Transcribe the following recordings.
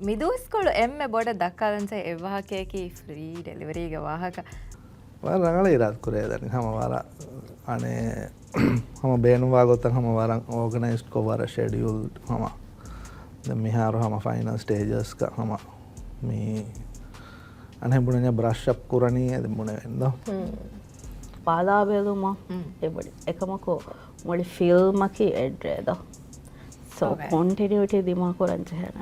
මිදුස්කොළු එම්ම බොඩ දක්කාලන්ස එවාහකයකි free ඩෙලිවරීග වාහක ರಂಗಳ ಇರಾದ್ ಕುರೇದನಿ ಹಮ ವಾರ ಅನೆ ಹಮ ಬೇನುವಾ ಗೊತ್ತ ಹಮ ವಾರ ಆರ್ಗನೈಸ್ಡ್ ಕೋವಾರ ಶೆಡ್ಯೂಲ್ ಹಮ ಮಿಹಾರು ಹಮ ಫೈನಲ್ ಸ್ಟೇಜಸ್ ಕ ಹಮ ಮೀ ಅನೆ ಬುಣನೆ ಬ್ರಷ್ ಅಪ್ ಕುರನಿ ಅದು ಬುಣೆ ಎಂದ ಪಾದಾಬೇದು ಮಾ ಎಬಡಿ ಏಕಮಕೋ ಮೊಳಿ ಫಿಲ್ಮ್ ಕಿ ಎಡ್ರೆದ ಸೊ ಕಂಟಿನ್ಯೂಟಿ ದಿಮಾ ಕೊರಂಚ ಹೇನ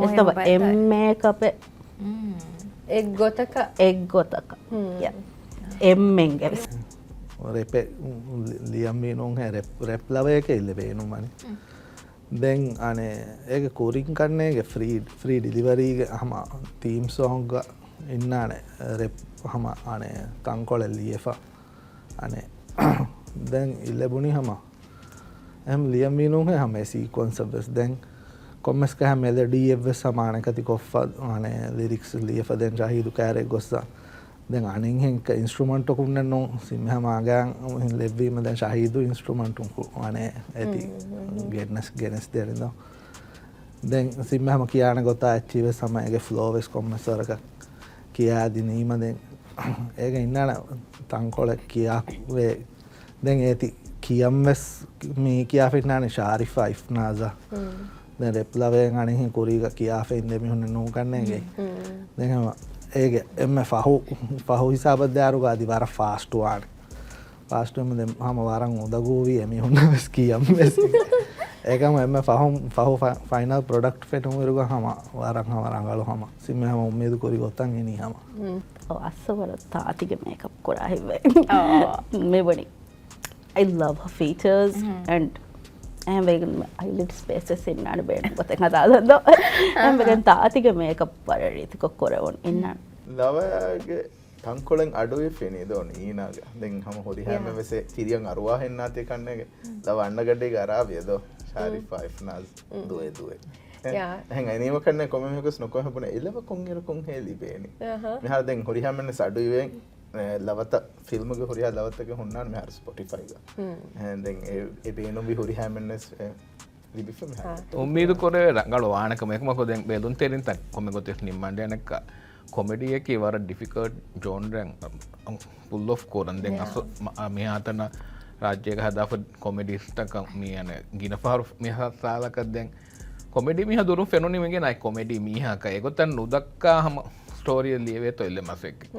ಎಸ್ತವ ಎಮ್ಮೇಕಪೆ එක් ගොතක එම්මෙන් ගැවිස් රෙපෙ ලියම් වීනුන් හැ රැප් ලවයක ඉල්ල බේනුමනි දැන් අනේ ඒක කෝරින් කන්නේගේ ෆ්‍රී ඩිලිවරීගේ හම තීම් සෝංග ඉන්නානේ රෙප් හම අනේ තංකොල ලියෆා අනේ දැන් ඉල්ලබුණි හම එම් ලියම් වීනුන් හැ හම සීක්වන්ස් ඔෆ් දැන් කොමස් කහ මෙලඩි එව සමාන කති කොෆ අනේ ලිරික්ස් ලියෆ දැන් ජාහිදු කෑරේ ගොස්සා දැන් අනින් හෙන්ක ඉන්ස්ට්‍රුමන්ට් ඔකුන්න නෝ සිම්හ මාගයන් ලෙව්වීම දැන් ශාහිදු ඉන්ස්ට්‍රුමන්ට් උකු අනේ ඇති ගෙනස් දෙරින්දෝ දැන් සිම්හම කියාන ගොතා ඇච්චිව සමයගේ ෆ්ලෝවෙස් කොම්මස් වරක කියා දිනීම දැන් ඒක ඉන්නන තංකොල කියා වේ දැන් ඒති කියම්වස් මේ කියා ෆිටනානේ ශාරිෆා ඉෆ්නාසා දැන් රෙප් ලවයෙන් අනින් කුරීක කියා ෆෙන් දෙමි හොන්න නෝ කන්නේගේ දැන් ඒක එම්ම ෆහු හිසාබත් දාරුග අදි වර ෆාස්ට් වාන ෆාස්ට් එම්ම දැන් හම වරන් උදගෝවි එමි හොන්නස් කියම්වස් ඒකම එම්ම ෆහු ෆයිනල් ප්‍රොඩක්ට් ෆෙටුම් වරුග හම වරන් ගලු හම සිම්මහම උම්මේදු කුරි ගොත්තන් එනි හම අස්සවල තාතික makeup කොරා හිවේ මෙවනි I love her features and I'm vegan eyelid spaces ඉන්නට බේන පොතේ කතාවද I'm vegan තාතික මේකප් වරරිති කොරවොන් ඉන්න ලවගේ තංකොලෙන් අඩුවේ ෆෙනේ දෝන ඊනාග දැන් හැම හොරි හැම වෙසේ තිරියන් අරුවා හෙන්නාත් කන්නේගේ ලව අන්නගඩේ ගරාවිය දෝ ශාරිෆා ඉෆ්නාස් දුවේ එහෙන් අනීම කන්නේ කොමෙමකස් නොකොහ පුන එලව කොංගෙර කොං හේලි බේනි මෙහා දැන් හොරි හැමන්නේ සඩුවෙන් ලවත ෆිල්ම්ග හොරියා ලවතක හොන්නාන් මෙහර ස්පොටිෆයි ගා දැන් ඒ බේනුම් බි හොරි හැමන්නස් ලිබිෆම් උම්මීදු කොරේ රංගල වානක මේකමකො දැන් බෙලුන් තෙරින් තන් කොමෙ ගොතේ නිම්මණ්ඩ යනක කොමඩි එකේ වර ඩිෆිකල්ට් ජෝන්රෙන් පුල් ඔෆ් කොරන් දැන් අස මේ ආතන රාජ්‍යයක හදාප කොමඩිස් තක මේ යන ගිනපාරු මෙහා සාලක දැන් කොමඩි මිහ දුරු ෆෙනොනි මෙගේ නයි කොමඩි මිහක ඒගොතන් නුදක්කා හම ස්ටෝරිය ලියවේ තොල්ල මසෙක්